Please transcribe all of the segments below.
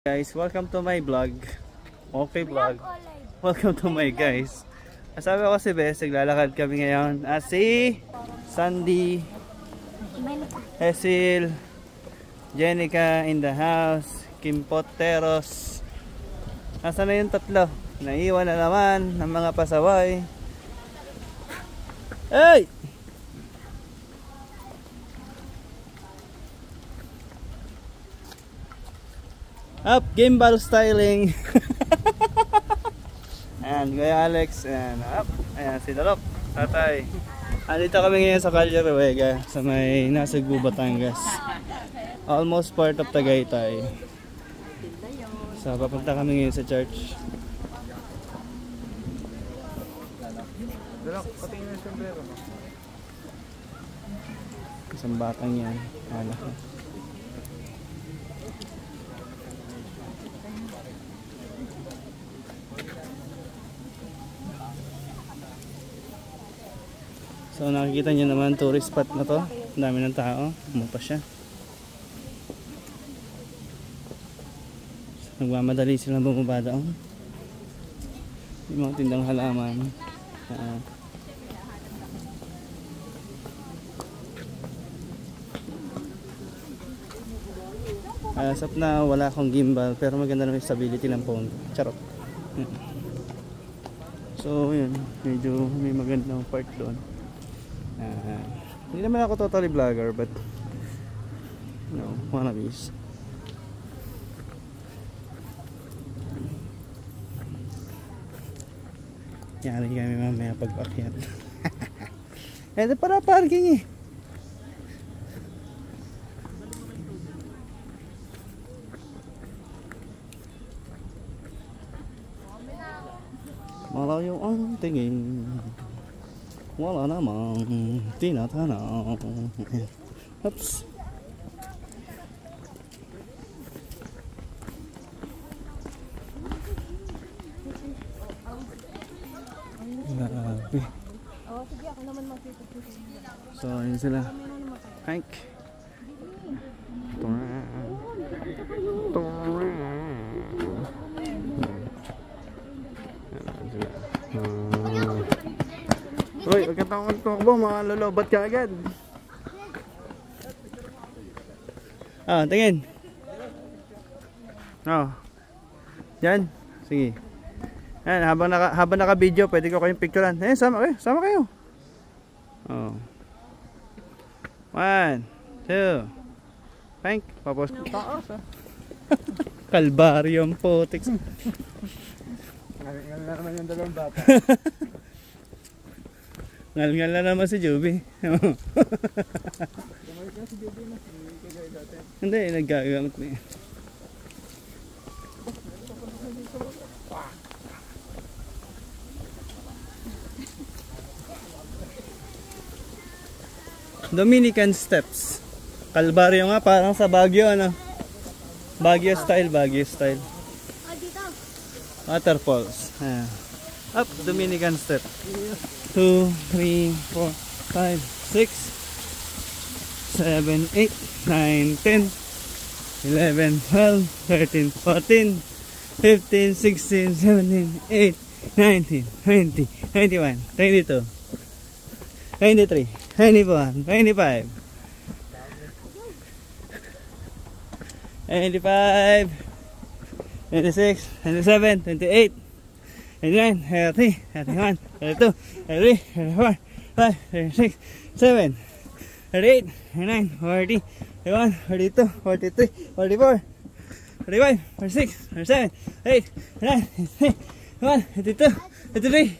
Guys, welcome to my vlog. Okay vlog. Welcome to my guys. Sabi ko si Bes, naglalakad kami ngayon. Si Sandy, Cecil, Jenica in the house, Kim Poteros. Nasaan na yung tatlo? Naiwan na naman ng mga pasaway. Hey! Up, gimbal styling. Ayan, Kuya Alex. Ayan, up. Ayan, si Dalok, tatay. Andito kami ngayon sa Calle Ruega, sa may Nasugbu, Batangas. Almost part of Tagaytay. So, papunta kami ngayon sa church. Dalok, patingin yung sombrero mo. Isang batang yan. Ayan. So nakikita nyo naman, tourist spot na to. Ang dami ng tao, umupa siya. So, nagmamadali silang bumaba doon. Yung mga tindang halaman. Asap na wala akong gimbal, pero maganda naman yung stability ng phone. Charot. So yun, medyo may magandang part doon. Hindi naman ako totally vlogger, but you know, wannabes. Yari kami mamaya pag-akyat. Ito para parking eh. Malayo ang tingin, wala namang tinatanaw. Oops. Grabe. So yun sila. Hank. Uy, huwag ka takbo, mga lolobat ka agad. Tingin. Diyan. Sige. Ayan, habang naka-video, pwede ko kayong picturean. Sama kayo. 1, 2. Pank, papos ko taas Kalbaryo ang potik. Ngal na naman yung dalawang bata. Ngal-ngal na naman si Joby. Hindi, naggagamit na yan. Dominican steps. Kalbaryo nga, parang sa Baguio, ano? Baguio style. Waterfalls. Up, Dominican step. 2, 3, 4, 5, 6, 7, 8, 9, 10, 11, 12, 13, 14, 15, 16, 17, 18, 19, 20, 21, 22, 23, 24, 25, 25, 26, 27, 28, 29, 30, 31, 32, 33, 34, 35, 36, 37, 38, 39, 40, 41, 42, 43, 44, 45, 46, 47, 48, 49, 51, 52, 53,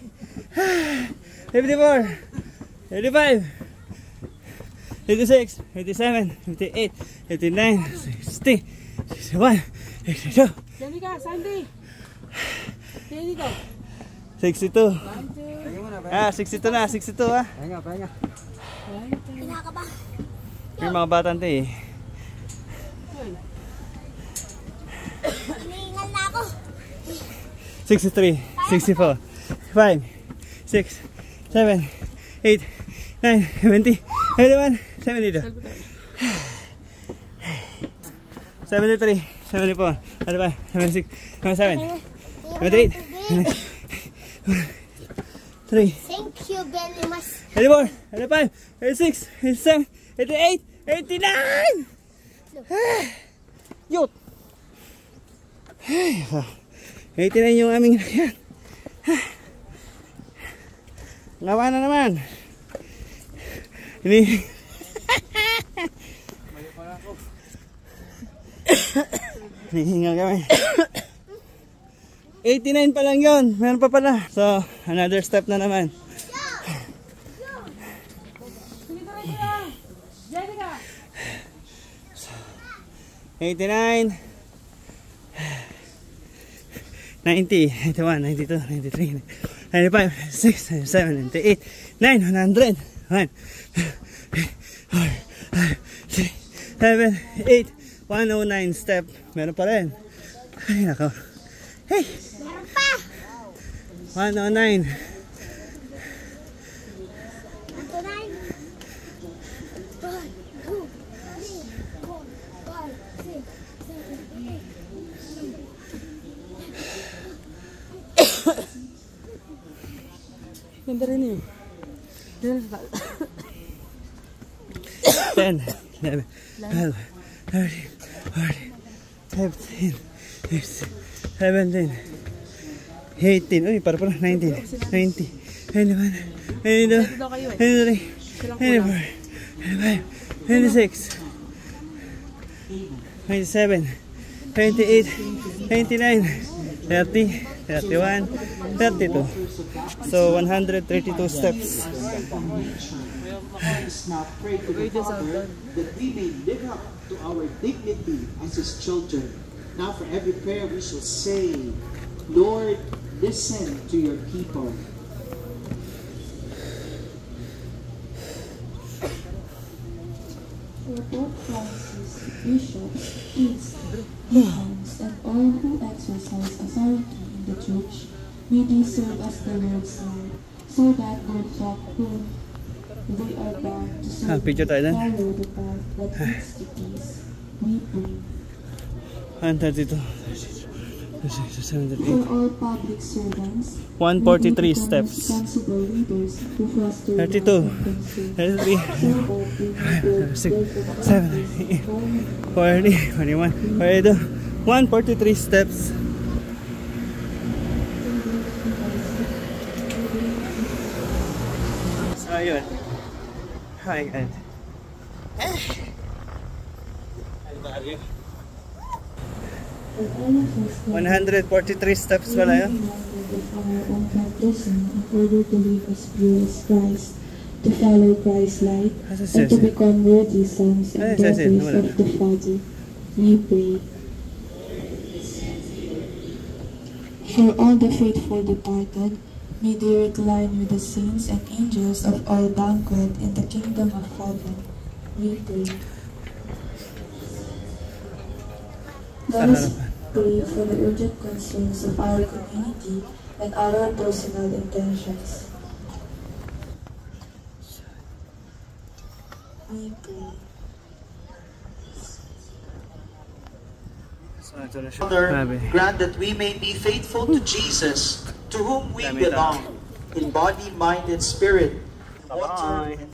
54, 55, 56, 57, 58, 59, 60, 61, 62. Jenica, Sandy. Dito. 62. 62 na, 62 ha. Pahinga. Kinakaba. Yung mga batante eh. Hinihingal na ako. 63, 64, 5, 6, 7, 8, 9, 20, 21, 72. 73, 74, Ano ba? Number 6. Number 7. Number 8. 3. Thank you very much. 84. 85. 86. 87. 88. 89! Yut! 89 yung aming nakyan. Ngawa na naman. Ini. Hinihingal kami. 89 pa lang yun. Meron pa pala. So, another step na naman. Jessica! 89 90, 91, 92, 93, 95, 96, 97, 98, 9, 100, 1, 4, 5, 6, 7, 8, 109 step. Meron pa rin. Ay, nako. Hey! Meron pa! 109. Ito na yun. 1, 2, 3, 4, 5, 6, 7, 8. Ganda rin yun. 10, 11, 12, 13, 14, 15, 16, 17, 18, uy, para 19, 20, 21, 22, 23, 24, 25, 26, 27, 28, 29, 30, 31, 32. So 132 steps. Now pray to the Father that we may live up to our dignity as His children. Now for every prayer we shall say, Lord, listen to your people. For Pope Francis, bishops, priests, deacons, and all who exercise authority in the Church, may they serve as the Lord's light, so that good folk whom they are bound to serve Picture tayo dun. follow the path that leads to peace. We pray. 132, 33, 34, 35, 36, 37, For all public servants, 143 steps. responsible leaders who foster 32, 33, 6, 7, 8, 40, 41, 42, 143 steps. So, ayun. Hi, God. 143 steps pala yun. of our own baptism in order to live as pure as Christ, to follow Christ's light, and to become worthy sons and daughters of the Father. We pray. For all the faithful departed, may they recline with the saints and angels of all banquet in the kingdom of heaven. We pray. Let us pray for the urgent concerns of our community and our personal intentions. We pray. Father, grant that we may be faithful to Jesus, to whom we belong, in body, mind, and spirit, water, and